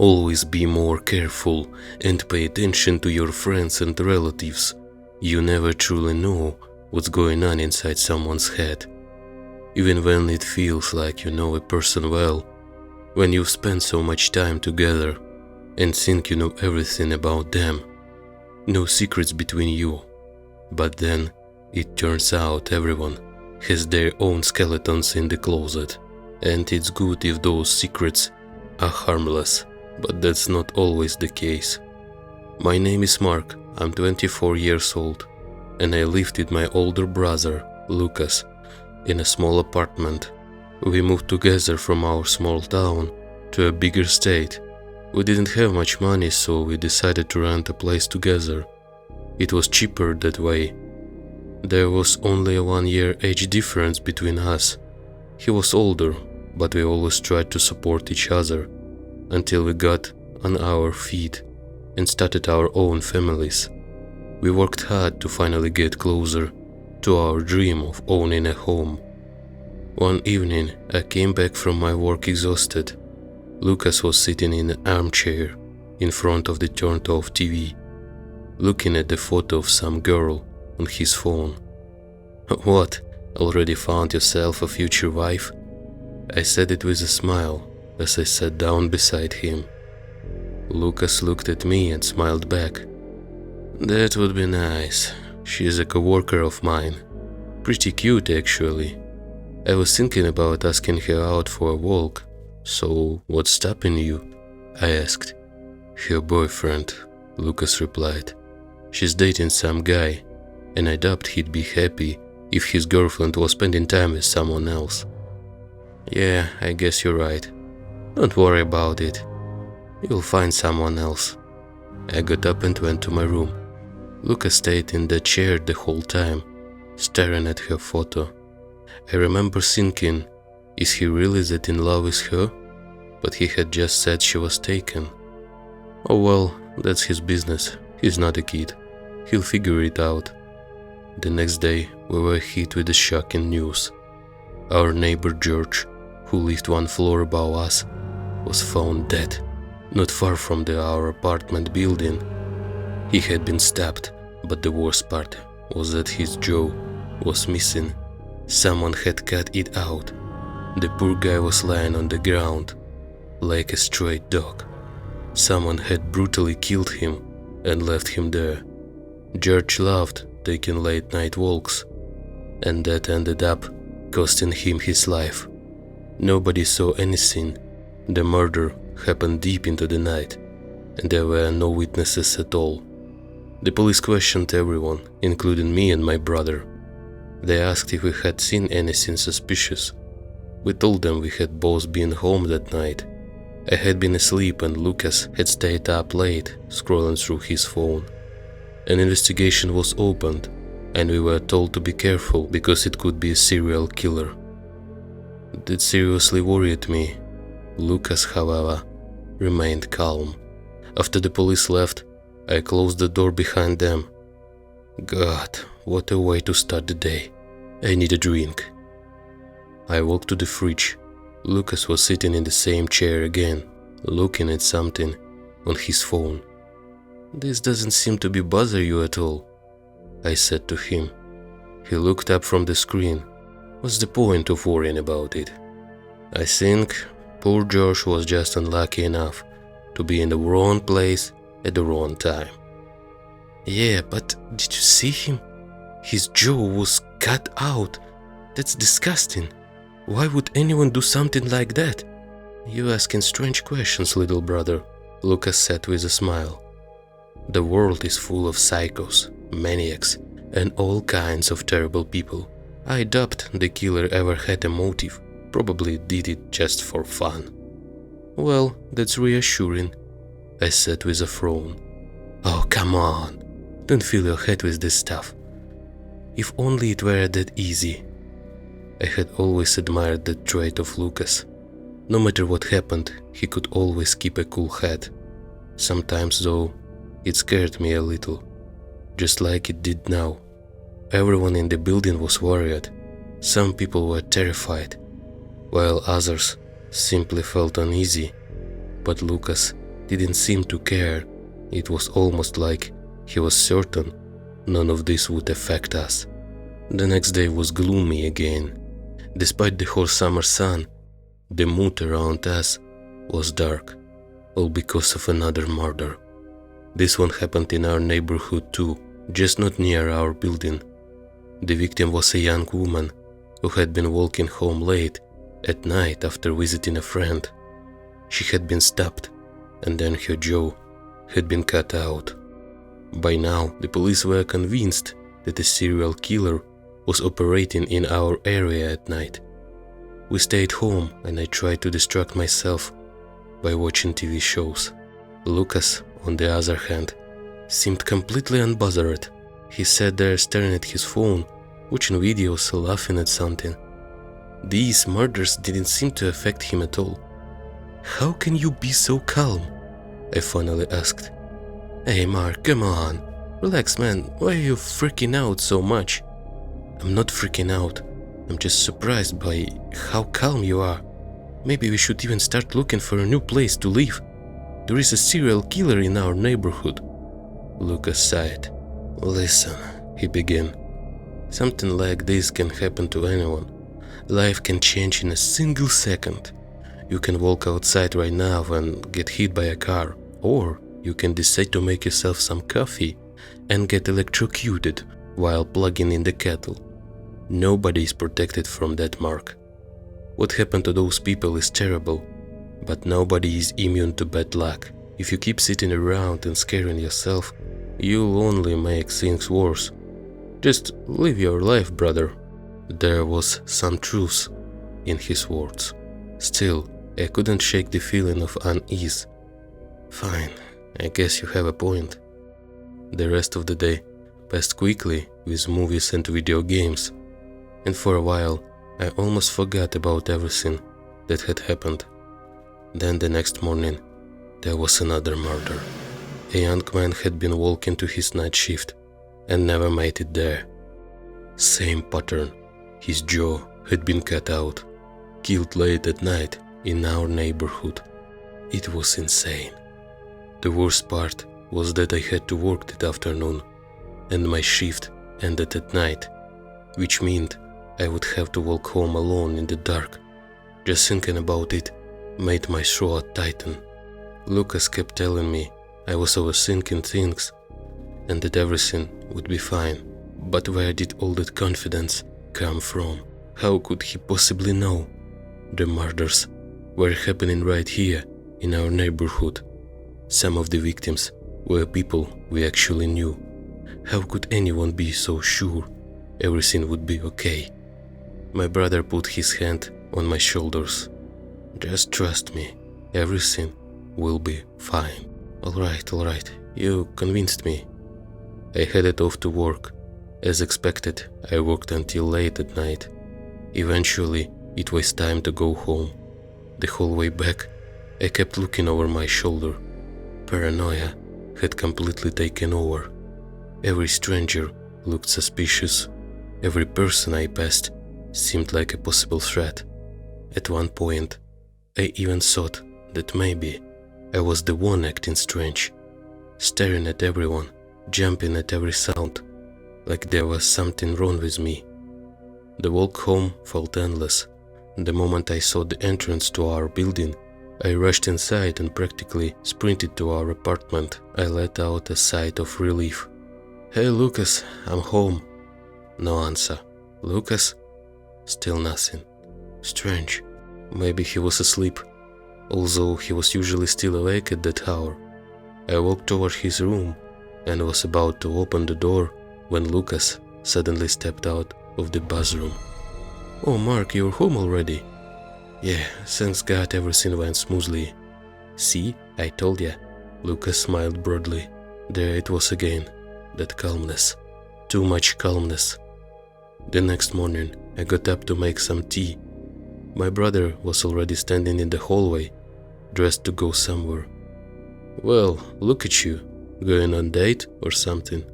Always be more careful and pay attention to your friends and relatives. You never truly know what's going on inside someone's head. Even when it feels like you know a person well, when you've spent so much time together and think you know everything about them, no secrets between you. But then it turns out everyone has their own skeletons in the closet, and it's good if those secrets are harmless, but that's not always the case. My name is Mark, I'm 24 years old, and I lived with my older brother, Lucas, in a small apartment. We moved together from our small town to a bigger state. We didn't have much money, so we decided to rent a place together. It was cheaper that way. There was only a 1-year age difference between us. He was older, but we always tried to support each other until we got on our feet and started our own families. We worked hard to finally get closer to our dream of owning a home. One evening, I came back from my work exhausted. Lucas was sitting in an armchair in front of the turned-off TV, looking at the photo of some girl on his phone. "What, already found yourself a future wife?" I said it with a smile as I sat down beside him. Lucas looked at me and smiled back. "That would be nice. She is a co-worker of mine. Pretty cute, actually. I was thinking about asking her out for a walk. So, what's stopping you?" I asked. "Her boyfriend," Lucas replied. "She's dating some guy, and I doubt he'd be happy if his girlfriend was spending time with someone else." "Yeah, I guess you're right. Don't worry about it. You'll find someone else." I got up and went to my room. Lucas stayed in the chair the whole time, staring at her photo. I remember thinking, is he really that in love with her? But he had just said she was taken. Oh well, that's his business. He's not a kid. He'll figure it out. The next day, we were hit with the shocking news. Our neighbor George, who lived 1 floor above us, was found dead, not far from our apartment building. He had been stabbed, but the worst part was that his jaw was missing. Someone had cut it out. The poor guy was lying on the ground, like a stray dog. Someone had brutally killed him and left him there. George loved taking late-night walks, and that ended up costing him his life. Nobody saw anything. The murder happened deep into the night, and there were no witnesses at all. The police questioned everyone, including me and my brother. They asked if we had seen anything suspicious. We told them we had both been home that night. I had been asleep and Lucas had stayed up late, scrolling through his phone. An investigation was opened, and we were told to be careful because it could be a serial killer. That seriously worried me. Lucas, however, remained calm. After the police left, I closed the door behind them. God, what a way to start the day. I need a drink. I walked to the fridge. Lucas was sitting in the same chair again, looking at something on his phone. "This doesn't seem to be bother you at all," I said to him. He looked up from the screen. "What's the point of worrying about it?" I think poor Josh was just unlucky enough to be in the wrong place at the wrong time. "Yeah, but did you see him? His jaw was cut out. That's disgusting. Why would anyone do something like that?" "You asking strange questions, little brother," Lucas said with a smile. "The world is full of psychos, maniacs, and all kinds of terrible people. I doubt the killer ever had a motive. Probably did it just for fun." "Well, that's reassuring," I said with a frown. "Oh, come on. Don't fill your head with this stuff. If only it were that easy." I had always admired that trait of Lucas. No matter what happened, he could always keep a cool head. Sometimes, though, it scared me a little, just like it did now. Everyone in the building was worried. Some people were terrified, while others simply felt uneasy. But Lucas didn't seem to care. It was almost like he was certain none of this would affect us. The next day was gloomy again. Despite the hot summer sun, the mood around us was dark, all because of another murder. This one happened in our neighborhood too, just not near our building. The victim was a young woman who had been walking home late at night after visiting a friend. She had been stabbed, and then her jaw had been cut out. By now, the police were convinced that a serial killer was operating in our area at night. We stayed home and I tried to distract myself by watching TV shows. Lucas, on the other hand, seemed completely unbothered. He sat there staring at his phone, watching videos, laughing at something. These murders didn't seem to affect him at all. "How can you be so calm?" I finally asked. "Hey Mark, come on. Relax, man. Why are you freaking out so much?" "I'm not freaking out. I'm just surprised by how calm you are. Maybe we should even start looking for a new place to live. There is a serial killer in our neighborhood." Lucas sighed. "Listen," he began. "Something like this can happen to anyone. Life can change in a single second. You can walk outside right now and get hit by a car, or you can decide to make yourself some coffee and get electrocuted while plugging in the kettle. Nobody is protected from that, Mark. What happened to those people is terrible, but nobody is immune to bad luck. If you keep sitting around and scaring yourself, you'll only make things worse. Just live your life, brother." There was some truth in his words. Still, I couldn't shake the feeling of unease. "Fine, I guess you have a point." The rest of the day passed quickly with movies and video games, and for a while I almost forgot about everything that had happened. Then the next morning, there was another murder. A young man had been walking to his night shift and never made it there. Same pattern. His jaw had been cut out, killed late at night in our neighborhood. It was insane. The worst part was that I had to work that afternoon, and my shift ended at night, which meant I would have to walk home alone in the dark. Just thinking about it made my throat tighten. Lucas kept telling me I was overthinking things and that everything would be fine. But where did all that confidence come from? How could he possibly know? The murders were happening right here in our neighborhood. Some of the victims were people we actually knew. How could anyone be so sure everything would be okay? My brother put his hand on my shoulders. "Just trust me, everything will be fine." All right, you convinced me. I headed off to work. As expected, I worked until late at night. Eventually, it was time to go home. The whole way back, I kept looking over my shoulder. Paranoia had completely taken over. Every stranger looked suspicious. Every person I passed seemed like a possible threat. At one point, I even thought that maybe I was the one acting strange, staring at everyone, jumping at every sound, like there was something wrong with me. The walk home felt endless. The moment I saw the entrance to our building, I rushed inside and practically sprinted to our apartment. I let out a sigh of relief. "Hey Lucas, I'm home." No answer. "Lucas?" Still nothing. Strange. Maybe he was asleep, although he was usually still awake at that hour. I walked toward his room and was about to open the door when Lucas suddenly stepped out of the bathroom. "Oh Mark, you're home already?" "Yeah, thanks God everything went smoothly." "See, I told ya." Lucas smiled broadly. There it was again, that calmness. Too much calmness. The next morning, I got up to make some tea. My brother was already standing in the hallway, dressed to go somewhere. "Well, look at you. Going on date or something?"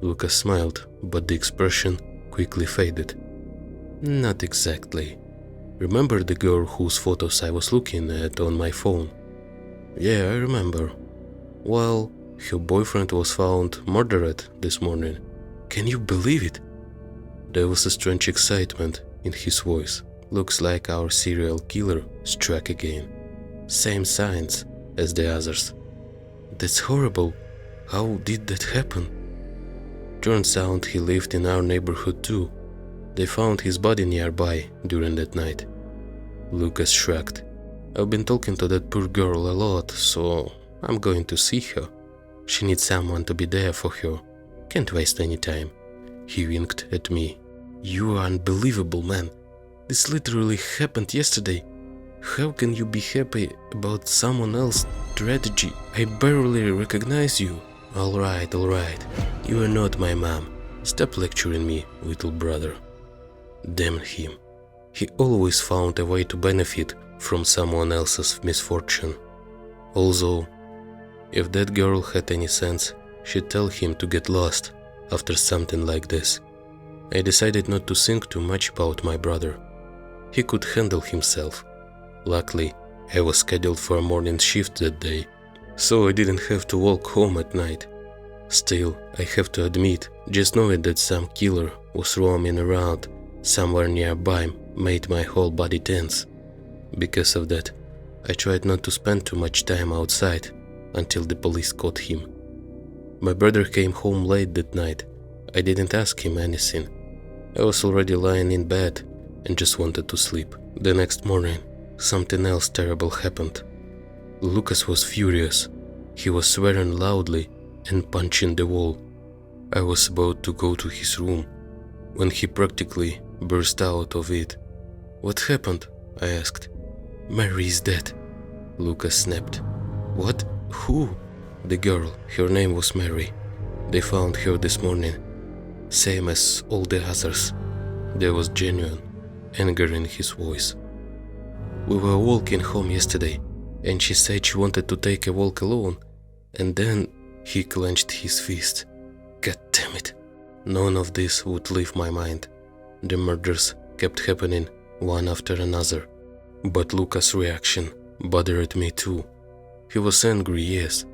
Lucas smiled, but the expression quickly faded. "Not exactly. Remember the girl whose photos I was looking at on my phone?" Yeah, I remember. Well, her boyfriend was found murdered this morning. Can you believe it? There was a strange excitement in his voice. Looks like our serial killer struck again. Same signs as the others. That's horrible. How did that happen? Turns out he lived in our neighborhood too. They found his body nearby during that night. Lucas shrugged. I've been talking to that poor girl a lot, so I'm going to see her. She needs someone to be there for her. Can't waste any time. He winked at me. You are unbelievable, man. This literally happened yesterday. How can you be happy about someone else's tragedy? I barely recognize you. Alright. You are not my mom. Stop lecturing me, little brother. Damn him. He always found a way to benefit from someone else's misfortune. Although, if that girl had any sense, she'd tell him to get lost after something like this. I decided not to think too much about my brother. He could handle himself. Luckily, I was scheduled for a morning shift that day, so I didn't have to walk home at night. Still, I have to admit, just knowing that some killer was roaming around somewhere nearby made my whole body tense. Because of that, I tried not to spend too much time outside until the police caught him. My brother came home late that night. I didn't ask him anything. I was already lying in bed and just wanted to sleep. The next morning, something else terrible happened. Lucas was furious. He was swearing loudly and punching the wall. I was about to go to his room when he practically burst out of it. What happened? I asked. Mary is dead, Lucas snapped. What? Who? The girl. Her name was Mary. They found her this morning. Same as all the others. There was genuine anger in his voice. We were walking home yesterday, and she said she wanted to take a walk alone, and then he clenched his fist. God damn it. None of this would leave my mind. The murders kept happening one after another. But Lucas' reaction bothered me too. He was angry, yes,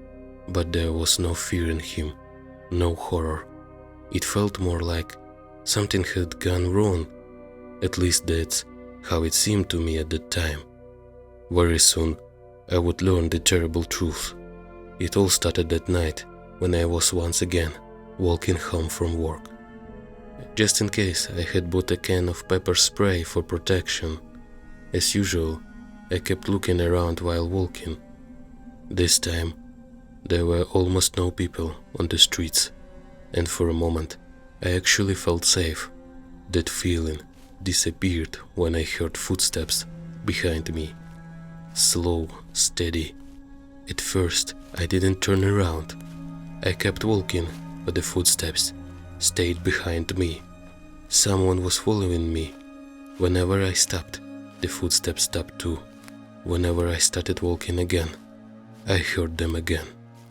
but there was no fear in him, no horror. It felt more like something had gone wrong. At least that's how it seemed to me at that time. Very soon, I would learn the terrible truth. It all started that night when I was once again walking home from work. Just in case, I had bought a can of pepper spray for protection. As usual, I kept looking around while walking. This time, there were almost no people on the streets, and for a moment, I actually felt safe. That feeling disappeared when I heard footsteps behind me. Slow, steady. At first, I didn't turn around. I kept walking, but the footsteps stayed behind me. Someone was following me. Whenever I stopped, the footsteps stopped too. Whenever I started walking again, I heard them again.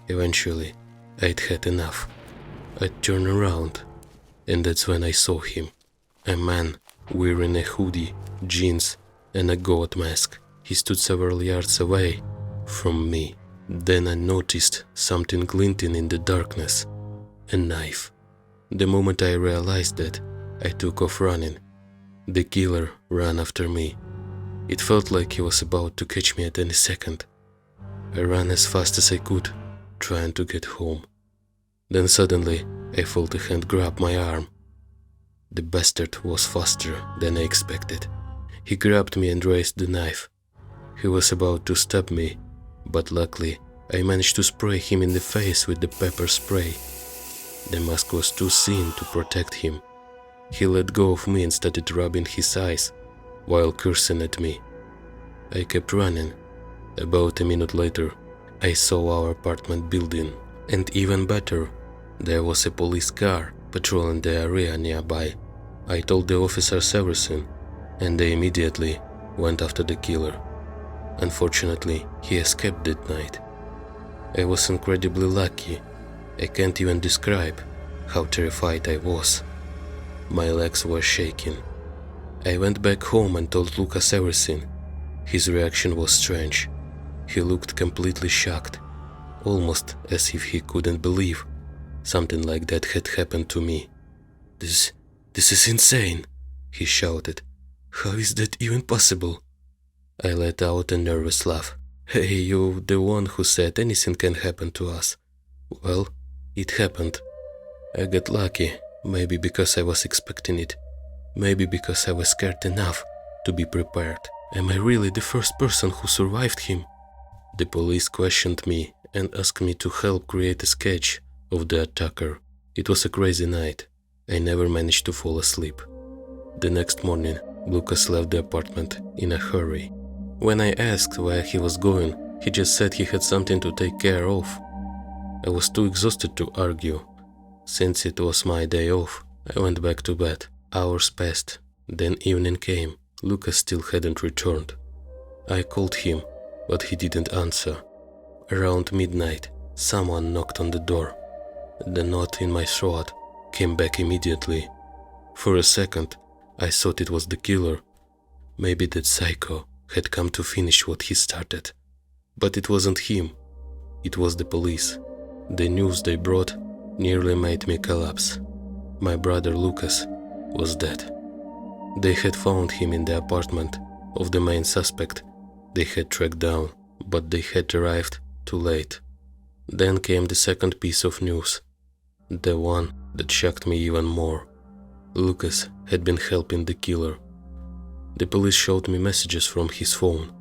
Eventually, I'd had enough. I turned around, and that's when I saw him. A man wearing a hoodie, jeans, and a goat mask. He stood several yards away from me. Then I noticed something glinting in the darkness. A knife. The moment I realized that, I took off running. The killer ran after me. It felt like he was about to catch me at any second. I ran as fast as I could, trying to get home. Then suddenly, I felt a hand grab my arm. The bastard was faster than I expected. He grabbed me and raised the knife. He was about to stab me, but luckily, I managed to spray him in the face with the pepper spray. The mask was too thin to protect him. He let go of me and started rubbing his eyes while cursing at me. I kept running. About a minute later, I saw our apartment building, and even better, there was a police car patrolling the area nearby. I told the officers everything, and they immediately went after the killer. Unfortunately, he escaped that night. I was incredibly lucky. I can't even describe how terrified I was. My legs were shaking. I went back home and told Lucas everything. His reaction was strange. He looked completely shocked, almost as if he couldn't believe something like that had happened to me. This is insane, he shouted. How is that even possible? I let out a nervous laugh. Hey, you the one who said anything can happen to us. Well, it happened. I got lucky, maybe because I was expecting it. Maybe because I was scared enough to be prepared. Am I really the first person who survived him? The police questioned me and asked me to help create a sketch of the attacker. It was a crazy night. I never managed to fall asleep. The next morning, Lucas left the apartment in a hurry. When I asked where he was going, he just said he had something to take care of. I was too exhausted to argue. Since it was my day off, I went back to bed. Hours passed, then evening came. Lucas still hadn't returned. I called him, but he didn't answer. Around midnight, someone knocked on the door. The knot in my throat came back immediately. For a second, I thought it was the killer. Maybe that psycho had come to finish what he started. But it wasn't him. It was the police. The news they brought nearly made me collapse. My brother Lucas was dead. They had found him in the apartment of the main suspect they had tracked down, but they had arrived too late. Then came the second piece of news, the one that shocked me even more. Lucas had been helping the killer. The police showed me messages from his phone.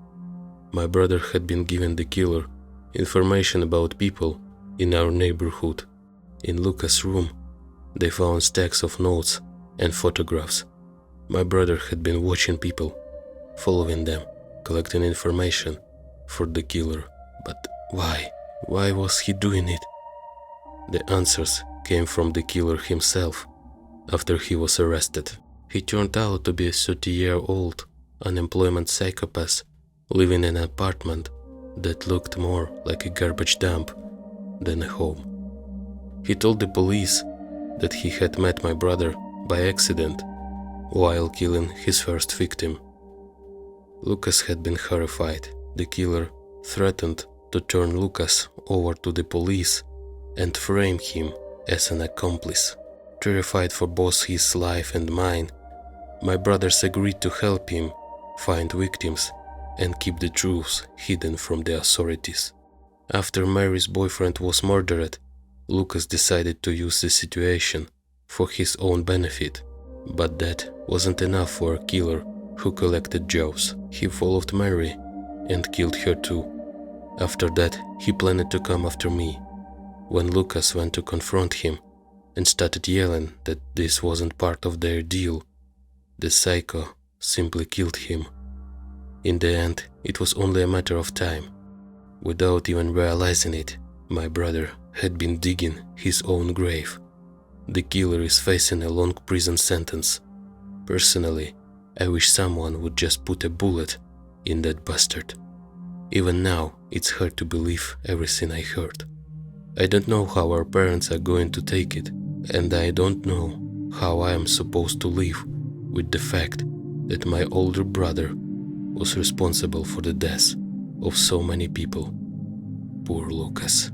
My brother had been giving the killer information about people in our neighborhood. In Lucas' room, they found stacks of notes and photographs. My brother had been watching people, following them, collecting information for the killer. But why? Why was he doing it? The answers came from the killer himself after he was arrested. He turned out to be a 30-year-old unemployment psychopath living in an apartment that looked more like a garbage dump than a home. He told the police that he had met my brother by accident while killing his first victim. Lucas had been horrified. The killer threatened to turn Lucas over to the police and frame him as an accomplice. Terrified for both his life and mine, my brothers agreed to help him find victims and keep the truth hidden from the authorities. After Mary's boyfriend was murdered, Lucas decided to use the situation for his own benefit. But that wasn't enough for a killer who collected jobs. He followed Mary and killed her too. After that, he planned to come after me. When Lucas went to confront him and started yelling that this wasn't part of their deal, the psycho simply killed him. In the end, it was only a matter of time. Without even realizing it, my brother had been digging his own grave. The killer is facing a long prison sentence. Personally, I wish someone would just put a bullet in that bastard. Even now, it's hard to believe everything I heard. I don't know how our parents are going to take it, and I don't know how I am supposed to live with the fact that my older brother was responsible for the deaths of so many people. Poor Lucas.